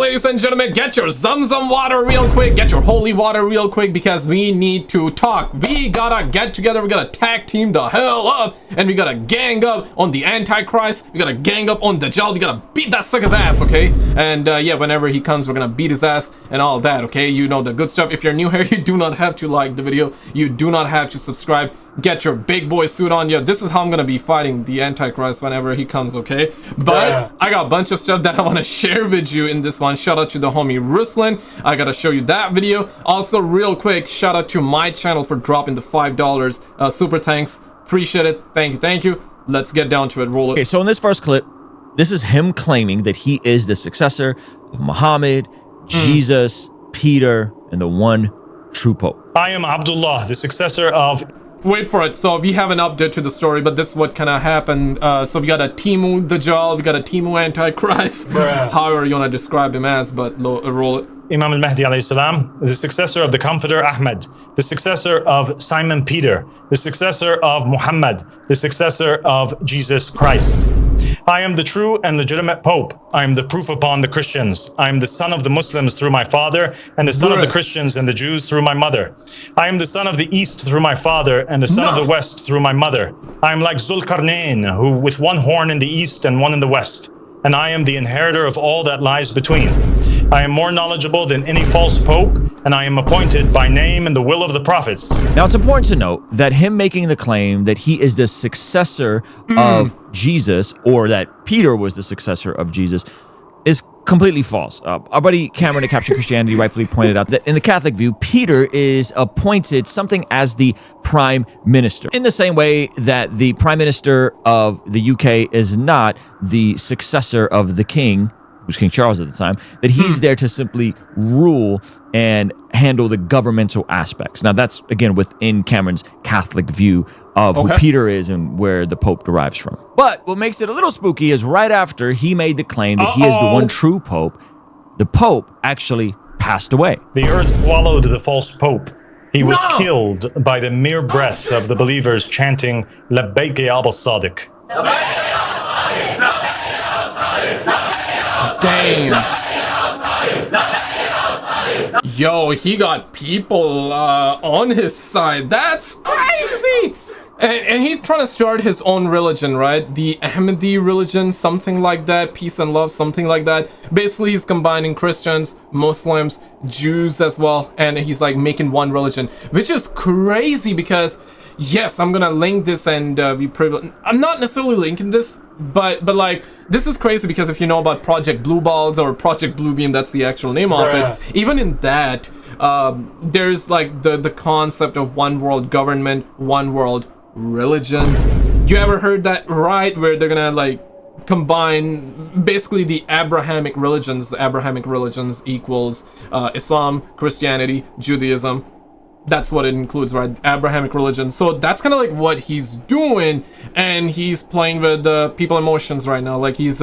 ladies and gentlemen, get your Zamzam water real quick, get your holy water real quick, because we need to talk. We gotta get together, we gotta tag team the hell up, and we gotta gang up on the Antichrist, we gotta gang up on Dajjal, we gotta beat that sucker's ass, okay? And yeah, whenever he comes, we're gonna beat his ass and all that, okay? You know the good stuff. If you're new here, you do not have to like the video, you do not have to subscribe. Get your big boy suit on. Yeah, this is how I'm gonna be fighting the Antichrist whenever he comes, okay? But I got a bunch of stuff that I want to share with you in this one. Shout out to the homie Ruslan. I gotta show you that video. Also, real quick, shout out to my channel for dropping the $5 super thanks. Appreciate it. Thank you. Let's get down to it. Roll it. Okay, so in this first clip, this is him claiming that he is the successor of Muhammad, Jesus, Peter, and the one true Pope. I am Abdullah, the successor of... Wait for it. So we have an update to the story, but this is what kind of happened. So we got a Timu Dajjal, we got a Timu Antichrist, however you want to describe him as, but roll it. Imam al-Mahdi alayhi salam, the successor of the Comforter Ahmed, the successor of Simon Peter, the successor of Muhammad, the successor of Jesus Christ. I am the true and legitimate Pope. I am the proof upon the Christians. I am the son of the Muslims through my father, and the son of the Christians and the Jews through my mother. I am the son of the East through my father, and the son of the West through my mother. I am like Zulkarnain, who with one horn in the East and one in the West. And I am the inheritor of all that lies between. I am more knowledgeable than any false pope, and I am appointed by name and the will of the prophets. Now, it's important to note that him making the claim that he is the successor of Jesus, or that Peter was the successor of Jesus, is completely false. Our buddy Cameron at Capture Christianity rightfully pointed out that in the Catholic view, Peter is appointed something as the prime minister, in the same way that the prime minister of the UK is not the successor of the king, who was King Charles at the time, that he's there to simply rule and handle the governmental aspects. Now, that's, again, within Cameron's Catholic view of who Peter is and where the Pope derives from. But what makes it a little spooky is right after he made the claim that he is the one true Pope, the Pope actually passed away. The earth swallowed the false Pope. He was killed by the mere breath of the believers chanting, Labbaik ya Al-Sadiq. Damn. Yo, he got people on his side. That's crazy. And he's trying to start his own religion, right? The Ahmadi religion, something like that. Peace and love, something like that. Basically, he's combining Christians, Muslims, Jews as well. And he's like making one religion, which is crazy because, yes, I'm gonna link this and I'm not necessarily linking this, but like, this is crazy because if you know about Project Blue Balls or Project Bluebeam, that's the actual name of it. Even in that, there's like the concept of one world government, one world religion. You ever heard that, right? Where they're gonna like combine basically the Abrahamic religions. Abrahamic religions equals Islam, Christianity, Judaism. That's what it includes, right? Abrahamic religion. So that's kind of like what he's doing, and he's playing with the people emotions right now. Like he's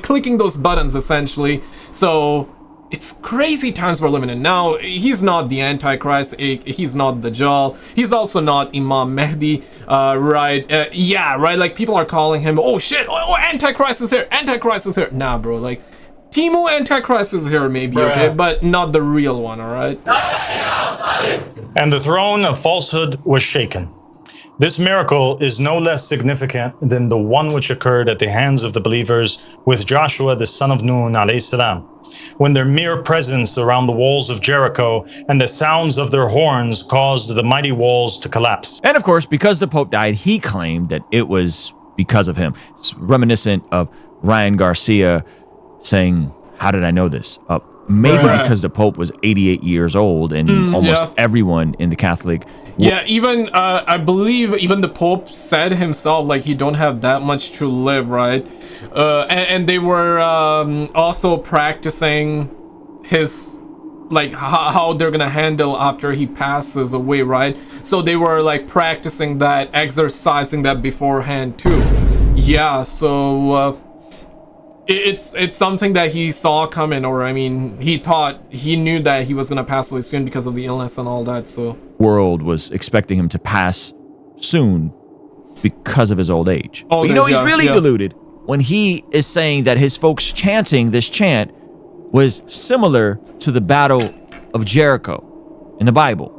clicking those buttons essentially. So it's crazy times we're living in now. He's not the Antichrist, he's not Dajjal, he's also not Imam Mahdi, right? Right, like people are calling him, oh shit, oh Antichrist is here, Antichrist is here. Nah bro, like Timu Antichrist is here maybe, okay, but not the real one, all right? And the throne of falsehood was shaken. This miracle is no less significant than the one which occurred at the hands of the believers with Joshua the son of Nun alayhi salam, when their mere presence around the walls of Jericho and the sounds of their horns caused the mighty walls to collapse. And of course, because the Pope died, he claimed that it was because of him. It's reminiscent of Ryan Garcia saying, how did I know this? Maybe because the Pope was 88 years old and almost everyone in the Catholic... even, I believe even the Pope said himself, like, he don't have that much to live, right? And they were also practicing his, like, how they're gonna handle after he passes away, right? So they were, like, practicing that, exercising that beforehand, too. Yeah, so... It's something that he saw coming, or I mean, he knew that he was gonna pass away soon because of the illness and all that. So world was expecting him to pass soon because of his old age. But, he's really deluded. when he is saying that his folks chanting this chant was similar to the Battle of Jericho in the Bible.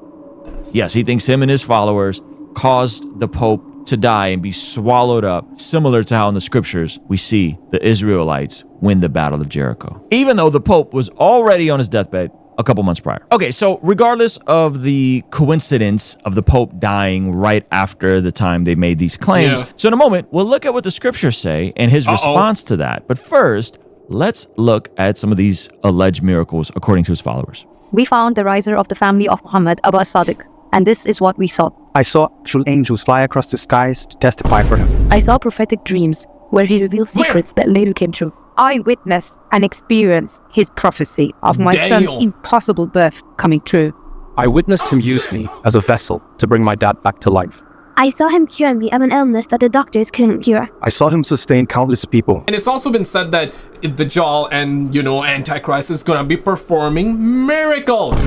Yes, he thinks him and his followers caused the Pope to die and be swallowed up, similar to how in the scriptures we see the Israelites win the Battle of Jericho, even though the Pope was already on his deathbed a couple months prior. Okay, so regardless of the coincidence of the Pope dying right after the time they made these claims, so in a moment, we'll look at what the scriptures say and his response to that. But first, let's look at some of these alleged miracles according to his followers. We found the riser of the family of Muhammad, Al-Sadiq, and this is what we saw. I saw actual angels fly across the skies to testify for him. I saw prophetic dreams where he revealed secrets that later came true. I witnessed and experienced his prophecy of my son's impossible birth coming true. I witnessed him use me as a vessel to bring my dad back to life. I saw him cure me of an illness that the doctors couldn't cure. I saw him sustain countless people. And it's also been said that Dajjal and, Antichrist is gonna be performing miracles.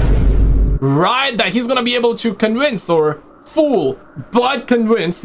Right? That he's gonna be able to convince or fool and convince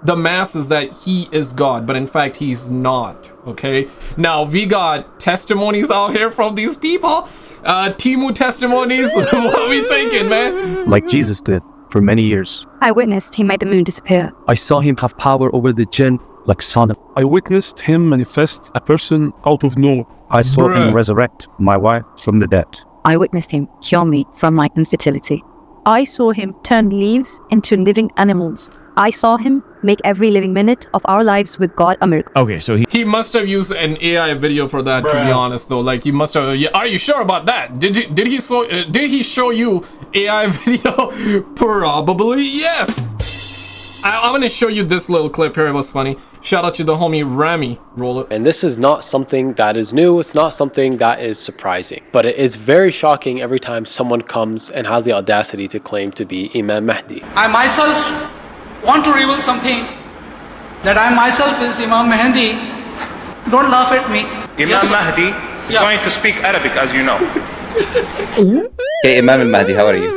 the masses that he is God, but in fact he's not. Okay, now we got testimonies out here from these people, Timu testimonies. What are we thinking, man? Like Jesus did for many years. I witnessed he made the moon disappear. I saw him have power over the jinn like Sodom. I witnessed him manifest a person out of nowhere. I saw him resurrect my wife from the dead. I witnessed him cure me from my infertility. I saw him turn leaves into living animals. I saw him make every living minute of our lives with God a miracle. Okay, so he must have used an AI video for that, to be honest, though. Like, he must have. Are you sure about that? Did he show you AI video? Probably yes. I'm gonna show you this little clip here. It was funny. Shout out to the homie Rami. Roll it. And this is not something that is new. It's not something that is surprising. But it is very shocking every time someone comes and has the audacity to claim to be Imam Mahdi. I myself want to reveal something. That I myself is Imam Mahdi. Don't laugh at me. Imam Mahdi is going to speak Arabic, as you know. Hey, Imam Mahdi, how are you?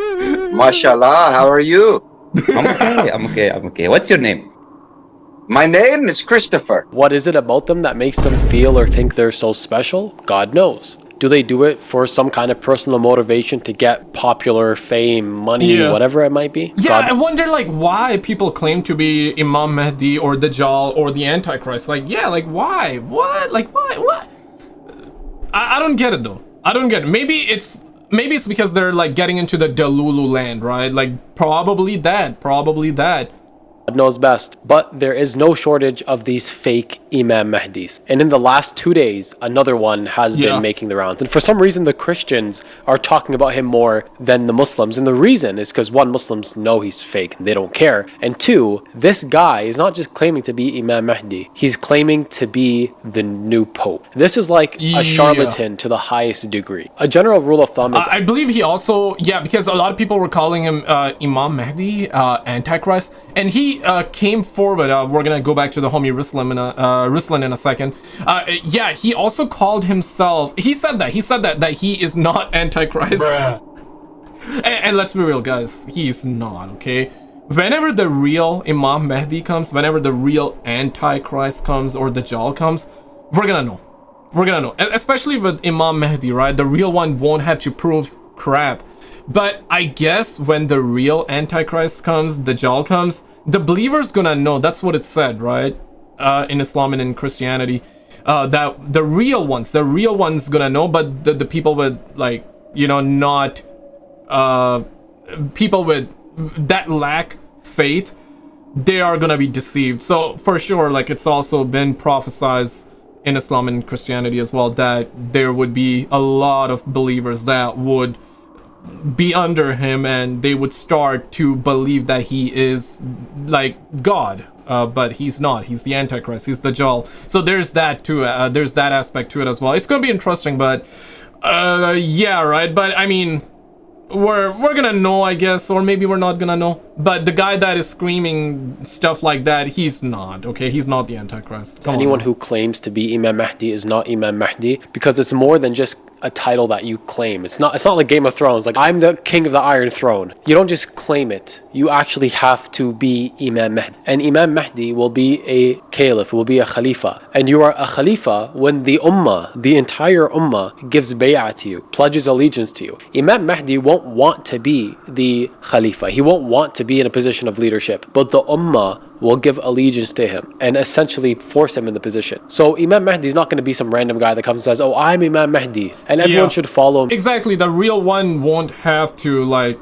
MashaAllah, how are you? I'm okay. What's your name? My name is Christopher. What is it about them that makes them feel or think they're so special? God knows. Do they do it for some kind of personal motivation to get popular, fame, money, whatever it might be? Yeah, I wonder why people claim to be Imam Mahdi or Dajjal or the Antichrist. Why? What? What? I don't get it though. I don't get it. Maybe it's because they're getting into the Delulu land, right? Probably that. God knows best, but there is no shortage of these fake Imam Mahdis. And in the last 2 days, another one has been making the rounds. And for some reason, the Christians are talking about him more than the Muslims. And the reason is because one, Muslims know he's fake and they don't care. And two, this guy is not just claiming to be Imam Mahdi. He's claiming to be the new Pope. This is like a charlatan to the highest degree. A general rule of thumb is... I believe he also, because a lot of people were calling him Imam Mahdi, Antichrist. And he came forward. We're gonna go back to the homie Ruslan in a second. He also called himself. He said that he is not Antichrist. And let's be real, guys. He's not. Okay. Whenever the real Imam Mahdi comes, whenever the real Antichrist comes or Dajjal comes, we're gonna know. Especially with Imam Mahdi, right? The real one won't have to prove crap. But I guess when the real Antichrist comes, Dajjal comes, the believer's gonna know. That's what it said, right? In Islam and in Christianity, that the real ones gonna know, but the people with not people with that lack faith, they are gonna be deceived. So for sure, it's also been prophesied in Islam and Christianity as well that there would be a lot of believers that would be under him and they would start to believe that he is God, but he's not. He's the Antichrist. He's the Dajjal. So there's that too. There's that aspect to it as well. It's gonna be interesting, but right. But I mean, we're gonna know, I guess, or maybe we're not gonna know. But the guy that is screaming stuff like that, he's not. Okay, he's not the Antichrist. Anyone who claims to be Imam Mahdi is not Imam Mahdi, because it's more than just a title that you claim. It's not like Game of Thrones, like I'm the king of the Iron Throne. You don't just claim it. You actually have to be Imam Mahdi. And Imam Mahdi will be a caliph, will be a khalifa. And you are a khalifa when the ummah, the entire ummah, gives bay'ah to you, pledges allegiance to you. Imam Mahdi won't want to be the khalifa. He won't want to be in a position of leadership. But the ummah will give allegiance to him and essentially force him in the position. So Imam Mahdi is not going to be some random guy that comes and says, oh, I'm Imam Mahdi, and everyone should follow him. Exactly, the real one won't have to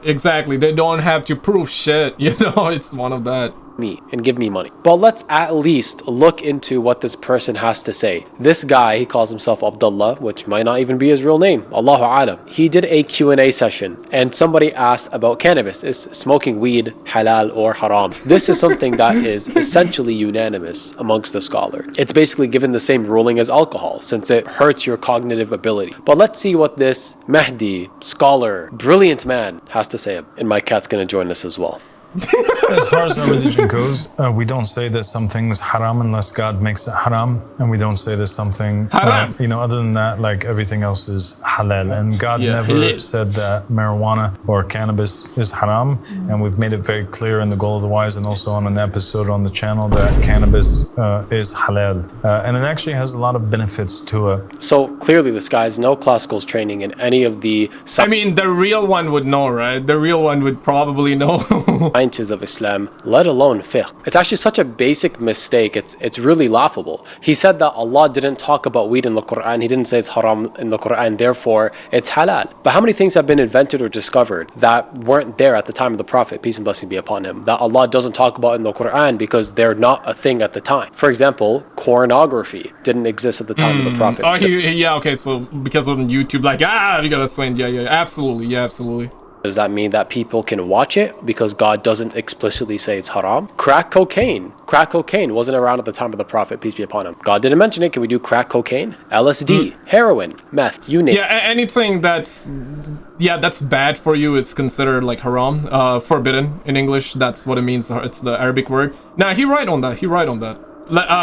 they don't have to prove shit, it's one of that. Me and give me money. But let's at least look into what this person has to say. This guy, he calls himself Abdullah, which might not even be his real name. Allahu alam. He did a Q&A session and somebody asked about cannabis. Is smoking weed halal or haram? This is something that is essentially unanimous amongst the scholars. It's basically given the same ruling as alcohol since it hurts your cognitive ability. But let's see what this Mahdi, scholar, brilliant man has to say. And my cat's gonna join us as well. As far as our religion goes, we don't say that something's haram unless God makes it haram, and we don't say that something, other than that, like everything else is halal. And God never said that marijuana or cannabis is haram, and we've made it very clear in the Goal of the Wise and also on an episode on the channel that cannabis is halal, and it actually has a lot of benefits to it. So clearly, this guy has no classical training in any of the. I mean, the real one would know, right? The real one would probably know. Sciences of Islam, let alone fiqh. It's actually such a basic mistake. It's really laughable. He said that Allah didn't talk about weed in the Quran. He didn't say it's haram in the Quran, therefore it's halal. But how many things have been invented or discovered that weren't there at the time of the Prophet, peace and blessing be upon him, that Allah doesn't talk about in the Quran because they're not a thing at the time? For example, pornography didn't exist at the time of the Prophet. Okay, so because of YouTube, you gotta swing, absolutely. Does that mean that people can watch it because God doesn't explicitly say it's haram? Crack cocaine wasn't around at the time of the Prophet, peace be upon him. God didn't mention it. Can we do crack cocaine? LSD, heroin, meth, you name it. Anything that's bad for you is considered like haram, forbidden in English. That's what it means. It's the Arabic word. Now he right on that.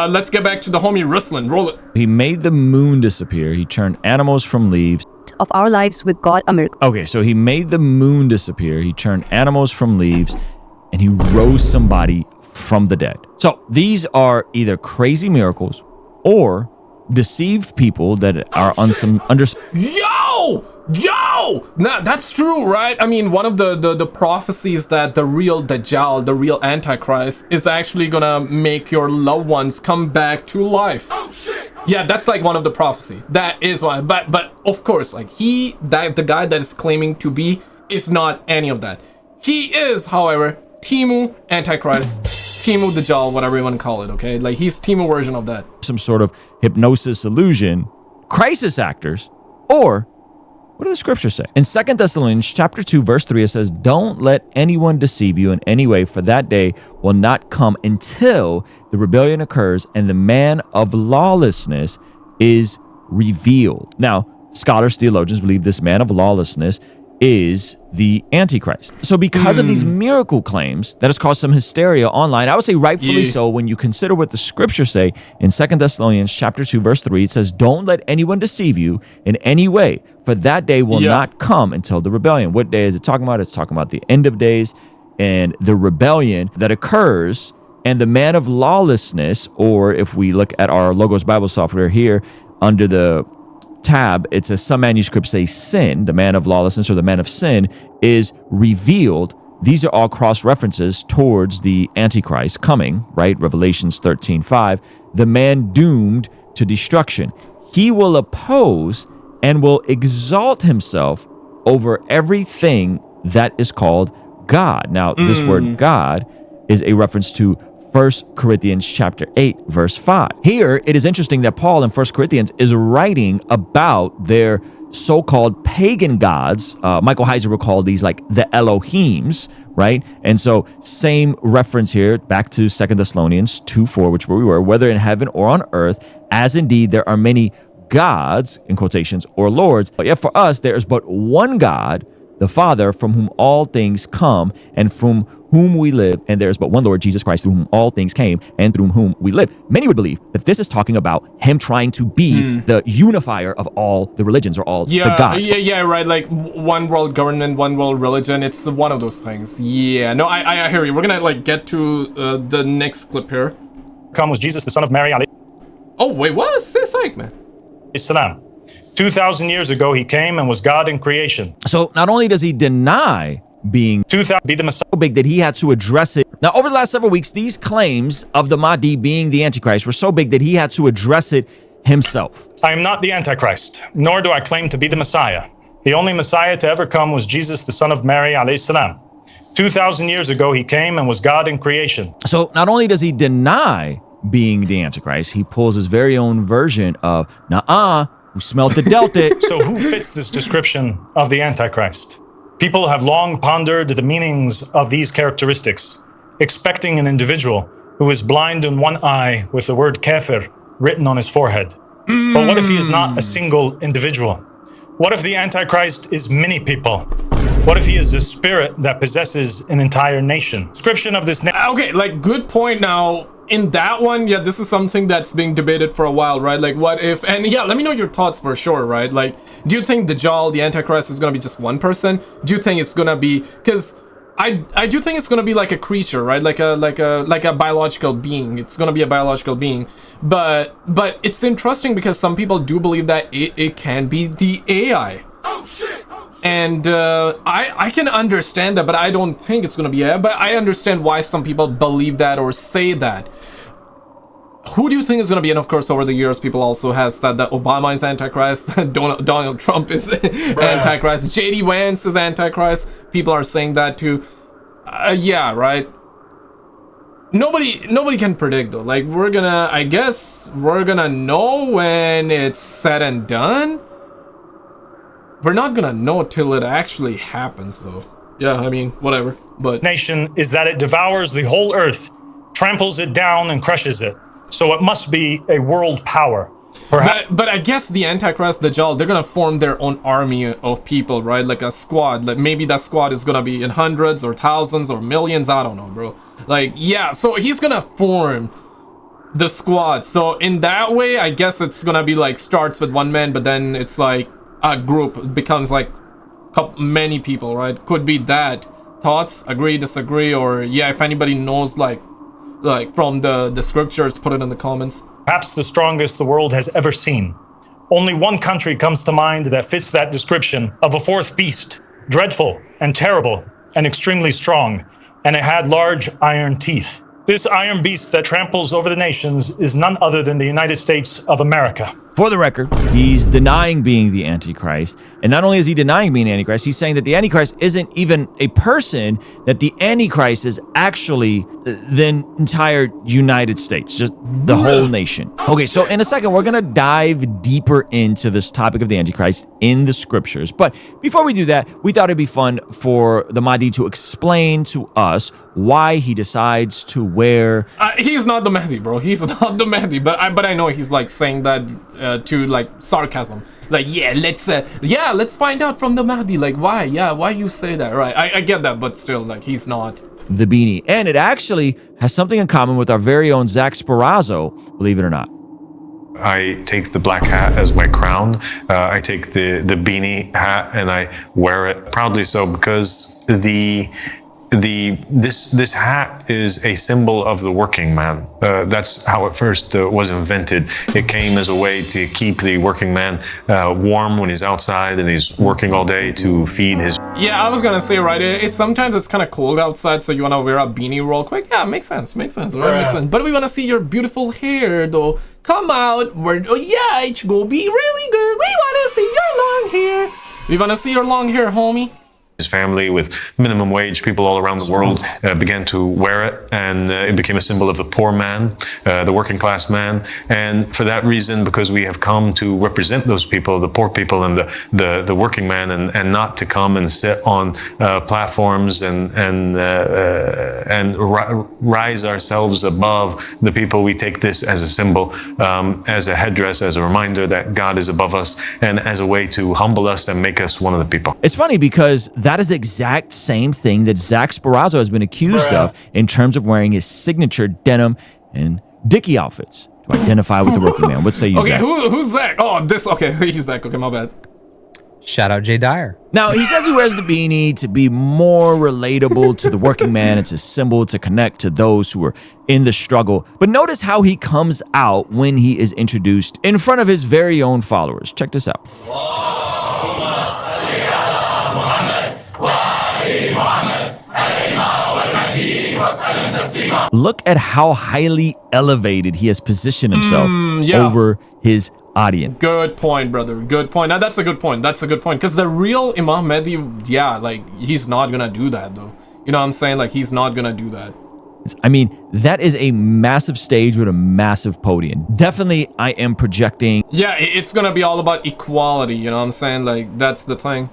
Let's get back to the homie Ruslan. Roll it. He made the moon disappear. He turned animals from leaves. Of our lives with God, America. Okay, so he made the moon disappear. He turned animals from leaves, and he rose somebody from the dead. So these are either crazy miracles or deceived people that are on some Yo! Nah, that's true, right? I mean, one of the prophecies that the real Dajjal, the real Antichrist, is actually gonna make your loved ones come back to life. Oh, shit! Yeah, that's like one of the prophecy. That is one. But of course, like the guy that is claiming to be is not any of that. He is, however, Timu Antichrist, Timu Dajjal, whatever you want to call it, okay? Like he's Timu version of that. Some sort of hypnosis illusion, crisis actors, or what do the scriptures say? In 2 Thessalonians chapter 2, verse 3, it says, don't let anyone deceive you in any way, for that day will not come until the rebellion occurs and the man of lawlessness is revealed. Now, scholars, theologians believe this man of lawlessness is the Antichrist. So because of these miracle claims, that has caused some hysteria online. I would say rightfully so when you consider what the scriptures say in 2 Thessalonians chapter 2, verse 3. It says, don't let anyone deceive you in any way, for that day will not come until the rebellion. What day is it talking about? It's talking about the end of days and the rebellion that occurs, and the man of lawlessness, or if we look at our Logos Bible software here under the tab, it says some manuscripts say sin, the man of lawlessness or the man of sin is revealed. These are all cross references towards the Antichrist coming, right? Revelations 13:5, the man doomed to destruction. He will oppose and will exalt himself over everything that is called God. Now, this word God is a reference to 1 Corinthians chapter 8, verse 5. Here, it is interesting that Paul in 1 Corinthians is writing about their so-called pagan gods. Michael Heiser would call these like the Elohims, right? And so same reference here back to 2 Thessalonians 2:4, which where we were, whether in heaven or on earth, as indeed there are many gods, in quotations, or lords. But yet for us, there is but one God, the Father, from whom all things come, and from whom we live, and there is but one Lord, Jesus Christ, through whom all things came, and through whom we live. Many would believe that this is talking about him trying to be the unifier of all the religions or all the gods. Yeah, right. Like one world government, one world religion. It's one of those things. Yeah, no, I hear you. We're gonna like get to the next clip here. Come was Jesus, the son of Mary. Oh wait, what? Say psych, man. Islam. 2,000 years ago, he came and was God in creation. So not only does he deny being the Messiah, so big that he had to address it. Now, over the last several weeks, these claims of the Mahdi being the Antichrist were so big that he had to address it himself. I am not the Antichrist, nor do I claim to be the Messiah. The only Messiah to ever come was Jesus, the son of Mary, alayhi salam. 2,000 years ago, he came and was God in creation. So not only does he deny being the Antichrist, he pulls his very own version of, who smelt the delta. So who fits this description of the Antichrist? People have long pondered the meanings of these characteristics, expecting an individual who is blind in one eye with the word kafir written on his forehead. But what if he is not a single individual? What if the Antichrist is many people? What if he is a spirit that possesses an entire nation? Description of this okay, like good point. Now in that one, yeah, this is something that's being debated for a while, right? Like what if, and yeah, let me know your thoughts for sure, right? Like, do you think Dajjal, the Antichrist, is gonna be just one person? Do you think it's gonna be, because I do think it's gonna be like a creature, right? Like a biological being. It's gonna be a biological being. But it's interesting because some people do believe that it can be the AI. Oh shit! And I can understand that, but I don't think it's gonna be AI. But I understand why some people believe that or say that. Who do you think is gonna be? And of course, over the years, people also have said that Obama is Antichrist, Donald Trump is Antichrist, JD Vance is Antichrist. People are saying that too. Yeah, right. Nobody can predict though. Like I guess we're gonna know when it's said and done. We're not gonna know till it actually happens though. Yeah, I mean, whatever. But nation is that it devours the whole earth, tramples it down and crushes it. So it must be a world power. But I guess the Antichrist, Dajjal, they're gonna form their own army of people, right? Like a squad. Like maybe that squad is gonna be in hundreds or thousands or millions. I don't know, bro. Like, yeah, so he's gonna form the squad. So in that way, I guess it's gonna be like starts with one man, but then it's like a group. It becomes like many people, right? Could be that. Thoughts? Agree, disagree, or yeah, if anybody knows like from the scriptures, put it in the comments. Perhaps the strongest the world has ever seen. Only one country comes to mind that fits that description of a fourth beast, dreadful and terrible and extremely strong, and it had large iron teeth. This iron beast that tramples over the nations is none other than the United States of America. For the record, he's denying being the Antichrist. And not only is he denying being Antichrist, he's saying that the Antichrist isn't even a person, that the Antichrist is actually the entire United States, just the whole nation. Okay, so in a second, we're going to dive deeper into this topic of the Antichrist in the scriptures. But before we do that, we thought it'd be fun for the Mahdi to explain to us why he decides to wear... he's not the Mahdi, bro. He's not the Mahdi. But I know he's like saying that to like sarcasm. Like, yeah, let's find out from the Mahdi. Like, why you say that? Right, I get that, but still, like, he's not. The beanie. And it actually has something in common with our very own Zach Sparazzo, believe it or not. I take the black hat as my crown. I take the beanie hat and I wear it proudly so because this hat is a symbol of the working man. That's how it first was invented. It came as a way to keep the working man warm when he's outside and he's working all day to feed his... Yeah, I was gonna say, right, sometimes it's kind of cold outside, so you want to wear a beanie real quick. Yeah, makes sense, right? Makes sense. But we want to see your beautiful hair, though. Come out. It's gonna be really good. We want to see your long hair. We want to see your long hair, homie. His family with minimum wage, people all around the world began to wear it, and it became a symbol of the poor man, the working class man. And for that reason, because we have come to represent those people, the poor people and the working man, and not to come and sit on platforms and rise ourselves above the people, we take this as a symbol, as a headdress, as a reminder that God is above us, and as a way to humble us and make us one of the people. It's funny because That is the exact same thing that Zach Sparazzo has been accused of in terms of wearing his signature denim and Dickie outfits to identify with the working man. What say you, Okay, Zach? who's Zach? Oh, this. Okay, he's Zach. Okay, my bad. Shout out Jay Dyer. Now, he says he wears the beanie to be more relatable to the working man. It's a symbol to connect to those who are in the struggle. But notice how he comes out when he is introduced in front of his very own followers. Check this out. Look at how highly elevated he has positioned himself over his audience. Good point, brother. Good point. Now, that's a good point. That's a good point. Because the real Imam Mahdi, yeah, like, he's not going to do that, though. You know what I'm saying? Like, he's not going to do that. I mean, that is a massive stage with a massive podium. Definitely, I am projecting. Yeah, it's going to be all about equality. You know what I'm saying? Like, that's the thing.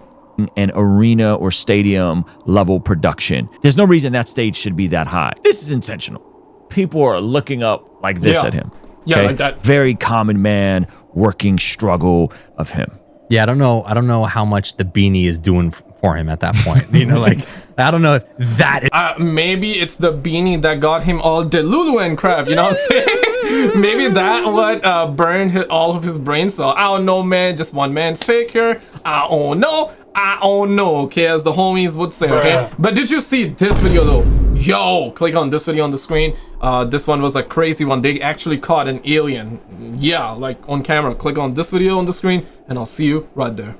An arena or stadium level production. There's no reason that stage should be that high. This is intentional. People are looking up like this at him. Yeah, like that. Very common man, working struggle of him. Yeah, I don't know how much the beanie is doing for him at that point. You know, like, I don't know if that is... maybe it's the beanie that got him all delulu and crap, you know what I'm saying? Maybe that what burned all of his brain cells. I don't know, man. Just one man's take here. I don't know, okay, as the homies would say, okay? But did you see this video, though? Yo, click on this video on the screen. This one was a crazy one. They actually caught an alien. Yeah, like on camera. Click on this video on the screen, and I'll see you right there.